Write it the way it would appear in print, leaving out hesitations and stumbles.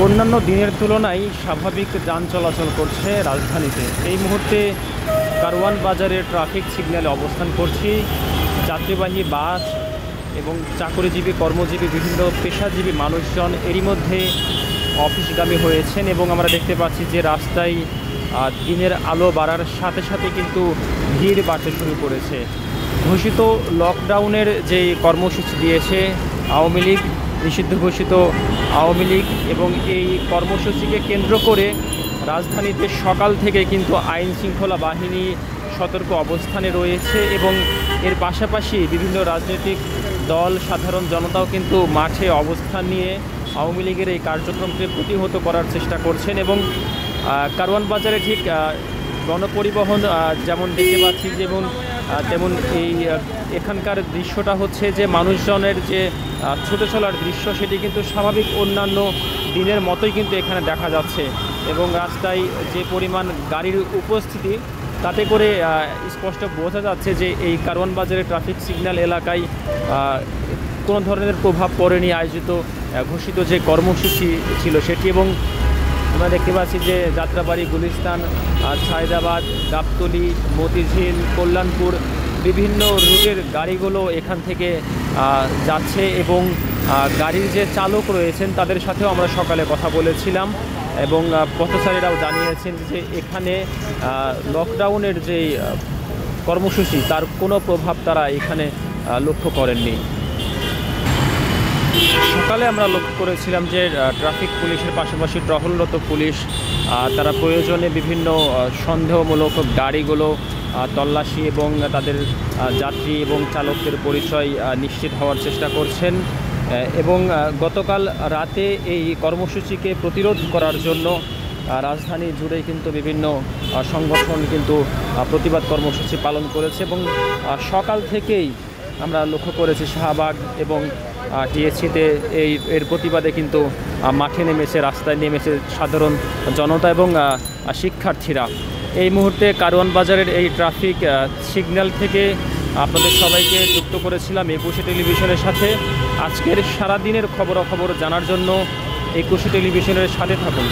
অন্যান্য দিনের তুলনায় স্বাভাবিক যান চলাচল করছে রাজধানীতে। এই মুহূর্তে কারওয়ান বাজারের ট্রাফিক সিগন্যালে অবস্থান করছি। যাত্রীবাহী বাস এবং চাকরিজীবী, কর্মজীবী, বিভিন্ন পেশাজীবী মানুষজন এরই মধ্যে অফিসগামী হয়েছেন এবং আমরা দেখতে পাচ্ছি যে রাস্তায় দিনের আলো বাড়ার সাথে সাথে কিন্তু ভিড় বাড়তে শুরু করেছে। ঘোষিত লকডাউনের যে কর্মসূচি দিয়েছে আওয়ামী লীগ, নিষিদ্ধ ঘোষিত আওয়ামী লীগ, এবং এই কর্মসূচিকে কেন্দ্র করে রাজধানীতে সকাল থেকে কিন্তু আইন শৃঙ্খলা বাহিনী সতর্ক অবস্থানে রয়েছে এবং এর পাশাপাশি বিভিন্ন রাজনৈতিক দল, সাধারণ জনতাও কিন্তু মাঠে অবস্থান নিয়ে আওয়ামী লীগের এই কার্যক্রমকে প্রতিহত করার চেষ্টা করছেন। এবং কারওয়ান বাজারে ঠিক গণপরিবহন যেমন দেখতে পাচ্ছি, যেমন তেমন এই এখানকার দৃশ্যটা হচ্ছে যে মানুষজনের যে ছুটে চলার দৃশ্য, সেটি কিন্তু স্বাভাবিক অন্যান্য দিনের মতোই কিন্তু এখানে দেখা যাচ্ছে। এবং রাস্তায় যে পরিমাণ গাড়ির উপস্থিতি, তাতে করে স্পষ্ট বোঝা যাচ্ছে যে এই কারওয়ান বাজারের ট্রাফিক সিগন্যাল এলাকায় কোনো ধরনের প্রভাব পড়েনি আয়োজিত ঘোষিত যে কর্মসূচি ছিল সেটি। এবং আমরা দেখতে পাচ্ছি যে যাত্রাবাড়ি, গুলিস্তান, সায়দাবাদ, গাবতলী, মতিঝিল, কল্যাণপুর বিভিন্ন রুটের গাড়িগুলো এখান থেকে যাচ্ছে এবং গাড়ির যে চালক রয়েছেন তাদের সাথেও আমরা সকালে কথা বলেছিলাম এবং পথচারীরাও জানিয়েছেন যে এখানে লকডাউনের যে কর্মসূচি তার কোনো প্রভাব তারা এখানে লক্ষ্য করেননি। সকালে আমরা লক্ষ্য করেছিলাম যে ট্রাফিক পুলিশের পাশাপাশি টহলরত পুলিশ তারা প্রয়োজনে বিভিন্ন সন্দেহমূলক গাড়িগুলো তল্লাশি এবং তাদের যাত্রী এবং চালকদের পরিচয় নিশ্চিত হওয়ার চেষ্টা করছেন। এবং গতকাল রাতে এই কর্মসূচিকে প্রতিরোধ করার জন্য রাজধানী জুড়ে কিন্তু বিভিন্ন সংগঠন কিন্তু প্রতিবাদ কর্মসূচি পালন করেছে এবং সকাল থেকেই আমরা লক্ষ্য করেছি শাহবাগ এবং টিএসসিতে এর প্রতিবাদে কিন্তু মাঠে নেমেছে, রাস্তায় নেমেছে সাধারণ জনতা এবং শিক্ষার্থীরা। এই মুহূর্তে কারওয়ান বাজারের এই ট্রাফিক সিগন্যাল থেকে আপনাদের সবাইকে যুক্ত করেছিলাম একুশে টেলিভিশনের সাথে। আজকের সারাদিনের খবরাখবর জানার জন্য একুশে টেলিভিশনের সাথে থাকুন।